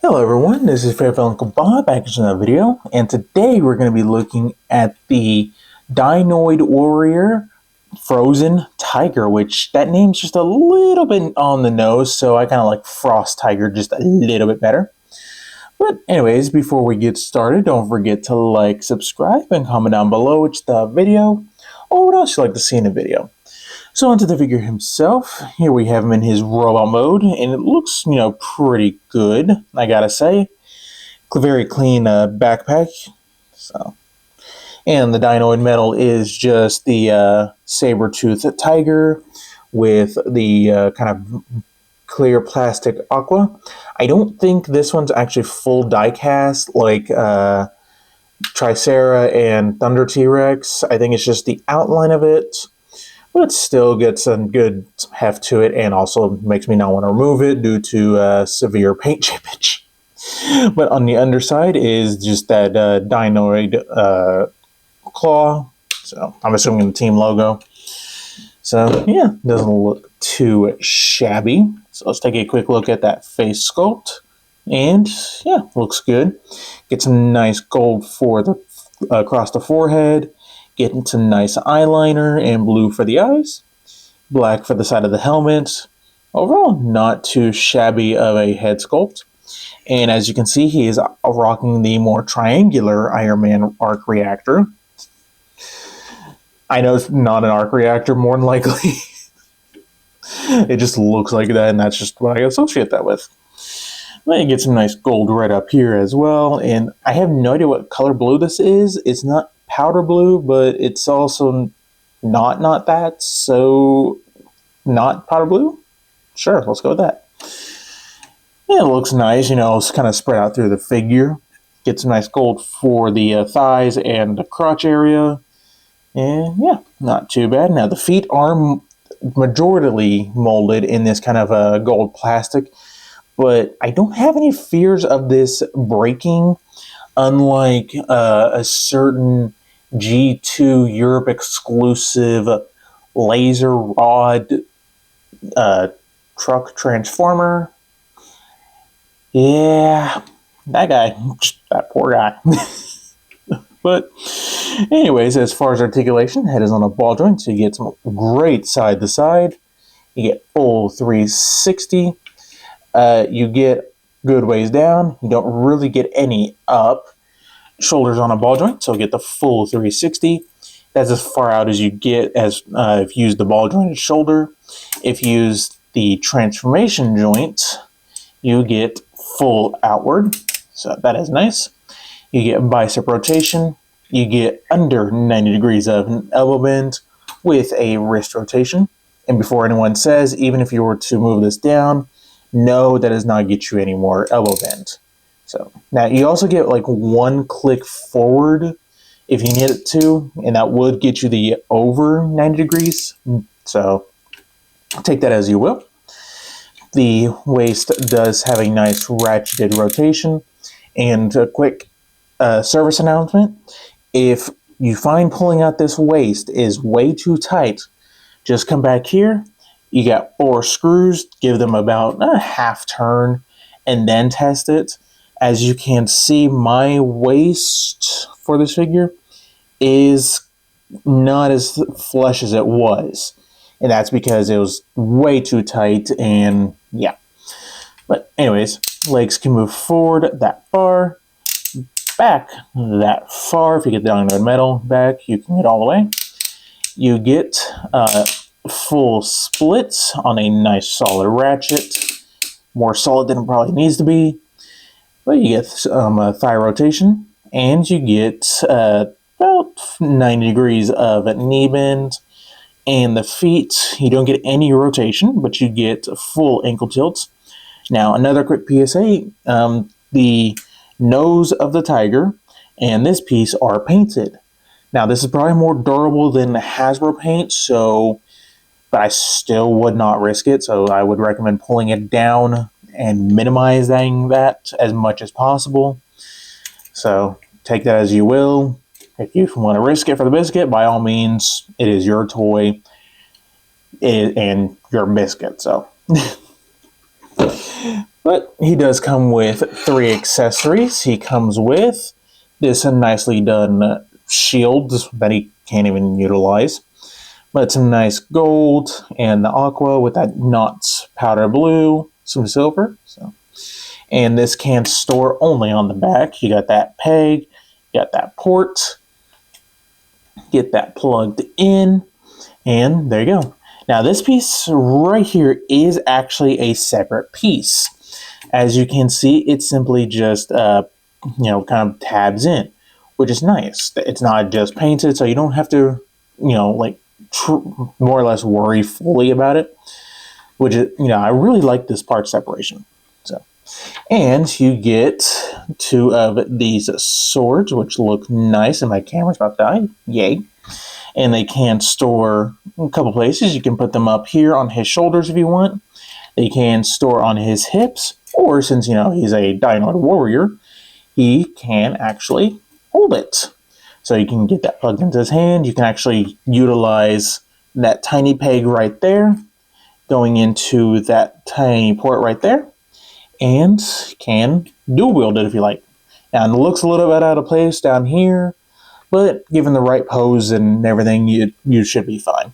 Hello everyone, this is Favorite Uncle Bob back with another video, and today we're going to be looking at the Dinoid Warrior Frozen Tiger, which that name's just a little bit on the nose, so I kind of like Frost Tiger just a little bit better. But anyways, before we get started, don't forget to like, subscribe, and comment down below which the video, or what else you'd like to see in the video. So onto the figure himself. Here we have him in his robot mode, and it looks, pretty good, I gotta say. Very clean backpack. So, and the Dinoid metal is just the saber-toothed tiger with the kind of clear plastic aqua. I don't think this one's actually full die-cast like Tricera and Thunder T-Rex. I think it's just the outline of it. But it still gets a good heft to it, and also makes me not want to remove it due to severe paint chippage. But on the underside is just that Dinoid claw. So I'm assuming the team logo. So yeah, doesn't look too shabby. So let's take a quick look at that face sculpt. And yeah, looks good. Get some nice gold for the across the forehead. Getting some nice eyeliner and blue for the eyes, black for the side of the helmet. Overall, not too shabby of a head sculpt. And as you can see, he is rocking the more triangular Iron Man arc reactor. I know it's not an arc reactor, more than likely. It just looks like that, and that's just what I associate that with. Then you get some nice gold red up here as well, and I have no idea what color blue this is. It's not powder blue, but it's also not that, so not powder blue? Sure, let's go with that. Yeah, it looks nice, it's kind of spread out through the figure. Get some nice gold for the thighs and the crotch area. And yeah, not too bad. Now the feet are majoritarily molded in this kind of gold plastic, but I don't have any fears of this breaking, unlike a certain G2 Europe exclusive laser rod truck transformer. Yeah, that poor guy. But anyways, as far as articulation, head is on a ball joint, so you get some great side to side. You get full 360. You get good ways down. You don't really get any up. Shoulders on a ball joint, so get the full 360. That's as far out as you get as if you use the ball jointed shoulder. If you use the transformation joint, you get full outward, so that is nice. You get bicep rotation. You get under 90 degrees of elbow bend with a wrist rotation. And before anyone says, even if you were to move this down, no, that does not get you any more elbow bend. So now you also get like one click forward if you need it to, and that would get you the over 90 degrees. So take that as you will. The waist does have a nice ratcheted rotation. And a quick service announcement. If you find pulling out this waist is way too tight, just come back here. You got 4 screws, give them about a half turn, and then test it. As you can see, my waist for this figure is not as flush as it was. And that's because it was way too tight, and yeah. But anyways, legs can move forward that far, back that far. If you get the Dinoid metal back, you can get all the way. You get full splits on a nice solid ratchet. More solid than it probably needs to be. But you get thigh rotation, and you get about 90 degrees of knee bend. And the feet, you don't get any rotation, but you get full ankle tilts. Now, another quick PSA, the nose of the tiger and this piece are painted. Now, this is probably more durable than the Hasbro paint, but I still would not risk it, so I would recommend pulling it down and minimizing that as much as possible. So take that as you will. If you want to risk it for the biscuit, by all means, it is your toy and your biscuit. So But he does come with 3 accessories. He comes with this nicely done shield that he can't even utilize. But some nice gold and the aqua with that knots powder blue, some silver. And this can store only on the back. You got that peg, you got that port. Get that plugged in, and there you go. Now this piece right here is actually a separate piece. As you can see, it simply just kind of tabs in, which is nice. It's not just painted, so you don't have to more or less worry fully about it. Which is, I really like this part separation. And you get 2 of these swords, which look nice, and my camera's about to die. Yay. And they can store a couple places. You can put them up here on his shoulders if you want. They can store on his hips, or since, he's a Dinoid Warrior, he can actually hold it. So you can get that plugged into his hand. You can actually utilize that tiny peg right there, going into that tiny port right there, and can dual wield it if you like. Now, it looks a little bit out of place down here, but given the right pose and everything, you should be fine.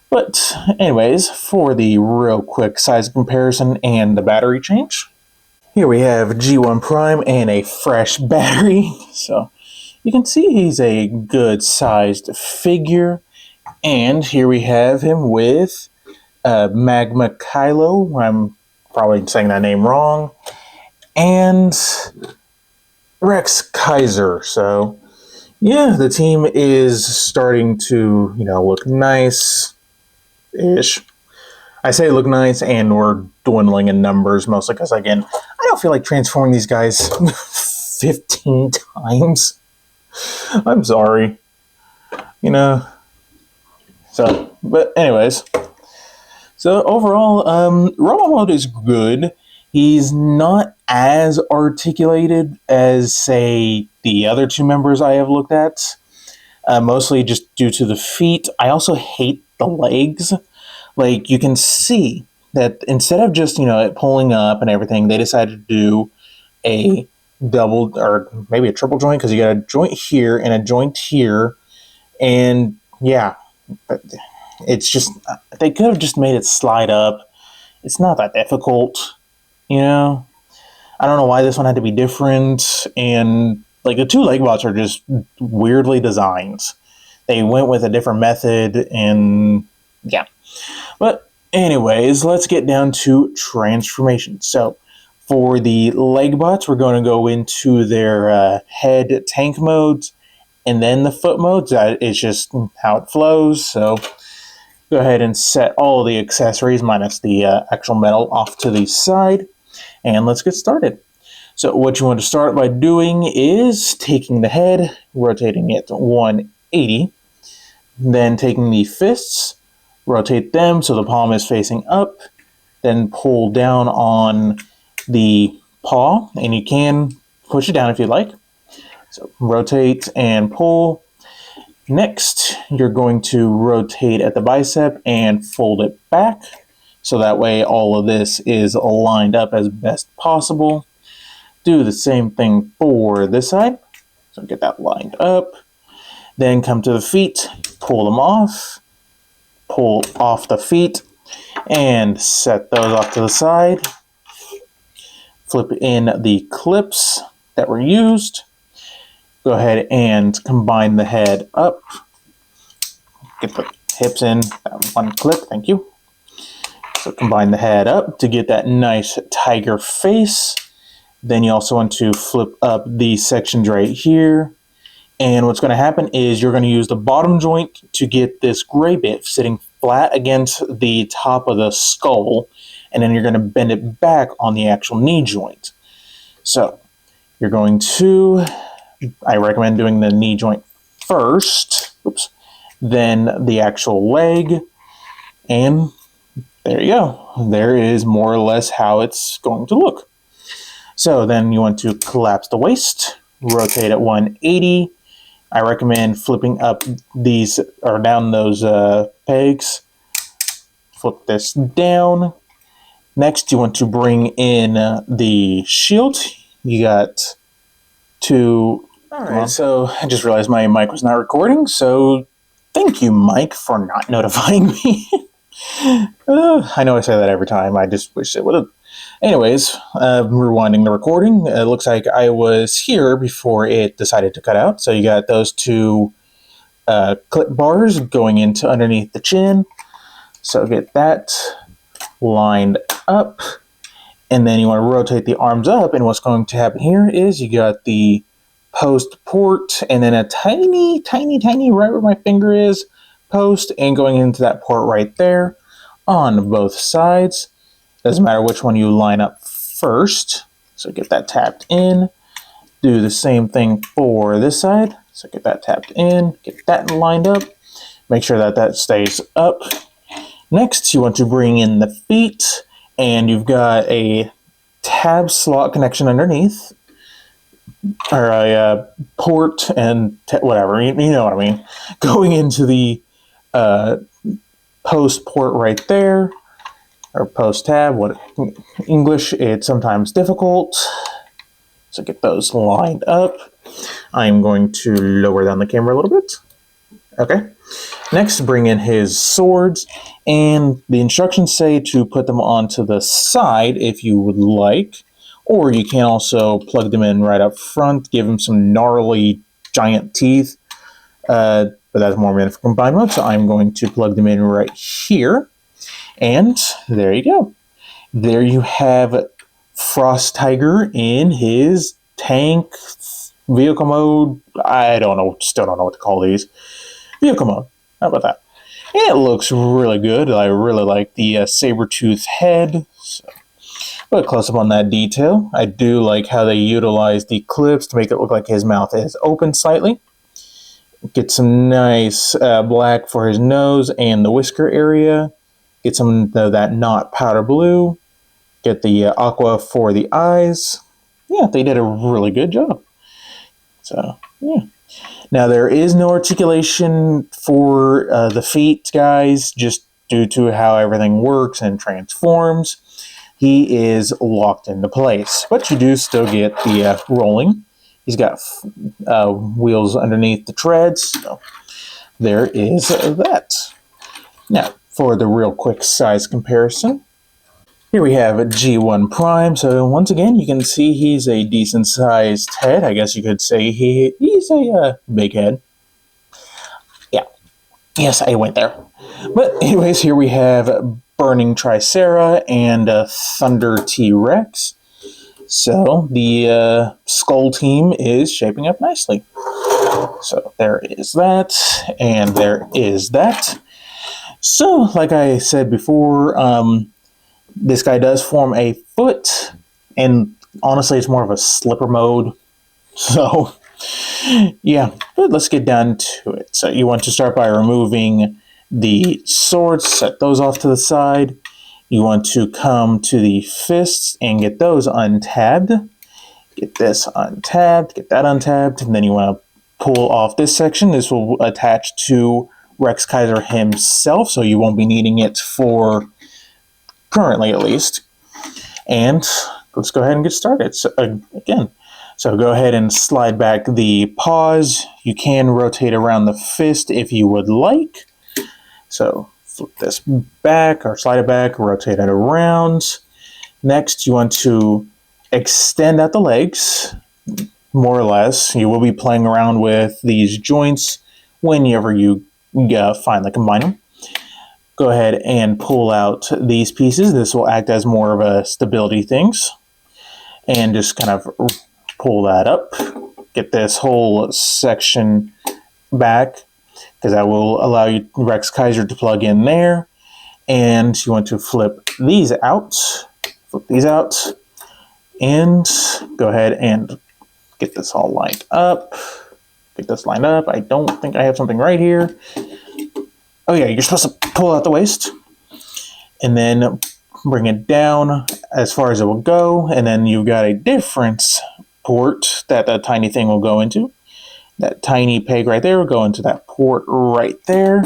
But anyways, for the real quick size comparison and the battery change, here we have G1 Prime and a fresh battery. So you can see he's a good sized figure. And here we have him with Magma Kylo. I'm probably saying that name wrong, and Rex Kaiser. So yeah, the team is starting to look nice-ish. I say look nice, and we're dwindling in numbers mostly because, again, I don't feel like transforming these guys 15 times. I'm sorry, So, but anyways. So overall, Robo Mode is good. He's not as articulated as, say, the other 2 members I have looked at, mostly just due to the feet. I also hate the legs. Like, you can see that instead of just, it pulling up and everything, they decided to do a double or maybe a triple joint, because you got a joint here and a joint here, and yeah, it's just, they could have just made it slide up. It's not that difficult, I don't know why this one had to be different. And like the 2 leg bots are just weirdly designed. They went with a different method, and yeah. But anyways, let's get down to transformation. So for the leg bots, we're going to go into their head tank modes, and then the foot modes. That is just how it flows. So go ahead and set all the accessories minus the actual metal off to the side, and let's get started. So what you want to start by doing is taking the head, rotating it 180, then taking the fists, rotate them so the palm is facing up, then pull down on the paw, and you can push it down if you'd like. So rotate and pull. Next, you're going to rotate at the bicep and fold it back, so that way all of this is lined up as best possible. Do the same thing for this side, so get that lined up. Then come to the feet, pull them off, pull off the feet, and set those off to the side. Flip in the clips that were used. Go ahead and combine the head up. Get the hips in that one clip, thank you. So combine the head up to get that nice tiger face. Then you also want to flip up these sections right here. And what's going to happen is you're going to use the bottom joint to get this gray bit sitting flat against the top of the skull. And then you're going to bend it back on the actual knee joint. So you're going to... I recommend doing the knee joint first, then the actual leg, and there you go. There is more or less how it's going to look. So then you want to collapse the waist, rotate at 180. I recommend flipping up these, or down those pegs. Flip this down, Next, you want to bring in the shield. You got to... Alright, so I just realized my mic was not recording, so thank you, Mike, for not notifying me. I know I say that every time, I just wish it would have. Anyways, rewinding the recording, it looks like I was here before it decided to cut out. So you got those two clip bars going into underneath the chin. So get that lined up. And then you want to rotate the arms up. And what's going to happen here is you got the post port and then a tiny, right where my finger is, post, and going into that port right there on both sides. Doesn't matter which one you line up first. So get that tapped in. Do the same thing for this side. So get that tapped in, get that lined up. Make sure that that stays up. Next, you want to bring in the feet, and you've got a tab slot connection underneath, or a port and whatever, you know what I mean, going into the post port right there, or post tab. What English, it's sometimes difficult. So get those lined up. I'm going to lower down the camera a little bit. Okay. Next, bring in his swords, and the instructions say to put them onto the side if you would like, or you can also plug them in right up front, give him some gnarly giant teeth, but that's more meant for combined mode, so I'm going to plug them in right here, and there you go. There you have Frost Tiger in his tank vehicle mode. I don't know, still don't know what to call these. Vehicle mode. How about that? And it looks really good. I really like the saber-tooth head. So, but close up on that detail. I do like how they utilize the clips to make it look like his mouth is open slightly. Get some nice black for his nose and the whisker area. Get some of that knot powder blue. Get the aqua for the eyes. Yeah, they did a really good job. So, yeah. Now, there is no articulation for the feet, guys, just due to how everything works and transforms. He is locked into place, but you do still get the rolling. He's got wheels underneath the treads, so there is that. Now, for the real quick size comparison, here we have a G1 Prime. So once again, you can see he's a decent sized head. I guess you could say he's a big head. Yeah. Yes, I went there. But anyways, here we have Burning Tricera and Thunder T-Rex. So the Skull team is shaping up nicely. So there is that, and there is that. So, like I said before, this guy does form a foot, and honestly, it's more of a slipper mode. So, yeah, but let's get down to it. So you want to start by removing the swords, set those off to the side. You want to come to the fists and get those untabbed. Get this untabbed, get that untabbed, and then you want to pull off this section. This will attach to Rex Kaiser himself, so you won't be needing it for currently, at least. And let's go ahead and get started. So, so go ahead and slide back the paws. You can rotate around the fist if you would like. So flip this back or slide it back, rotate it around. Next, you want to extend out the legs, more or less. You will be playing around with these joints whenever you finally combine them. Go ahead and pull out these pieces. This will act as more of a stability things. And just kind of pull that up. Get this whole section back, because that will allow you Rex Kaiser to plug in there. And you want to flip these out. Flip these out. And go ahead and get this all lined up. Get this lined up. I don't think I have something right here. Oh yeah, you're supposed to pull out the waist and then bring it down as far as it will go, and then you've got a difference port that that tiny thing will go into. That tiny peg right there will go into that port right there,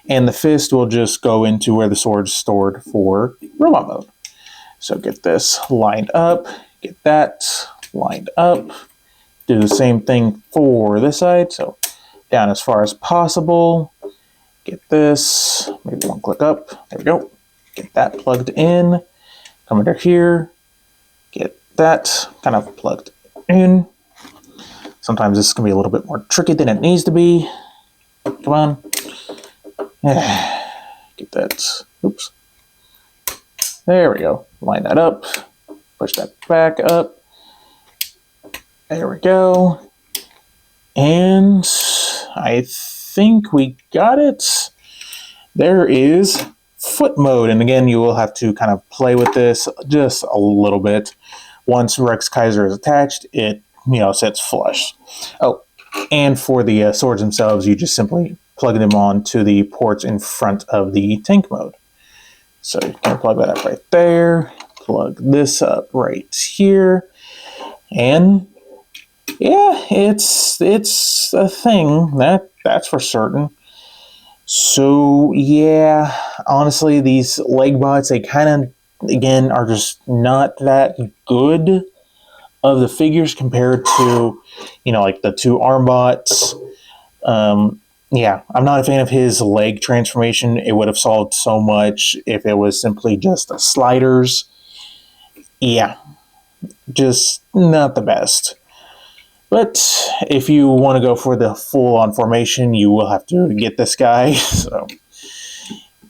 and the fist will just go into where the sword's stored for robot mode. So get this lined up, get that lined up. Do the same thing for this side, so down as far as possible. Get this, maybe one click up, there we go. Get that plugged in, come under here, get that kind of plugged in. Sometimes this can be a little bit more tricky than it needs to be. Come on. Get that, oops. There we go, line that up, push that back up. There we go. And I think we got it. There is foot mode. And again, you will have to kind of play with this just a little bit. Once Rex Kaiser is attached, it sets flush. Oh, and for the swords themselves, you just simply plug them onto the ports in front of the tank mode. So you can plug that up right there. Plug this up right here. And yeah, it's a thing, that's for certain. So yeah, honestly, these leg bots, they kind of, again, are just not that good of the figures compared to, like the two arm bots. Yeah, I'm not a fan of his leg transformation. It would have solved so much if it was simply just the sliders. Yeah, just not the best. But if you want to go for the full-on formation, you will have to get this guy. So,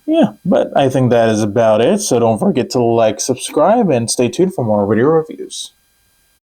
yeah, but I think that is about it. So don't forget to like, subscribe, and stay tuned for more video reviews.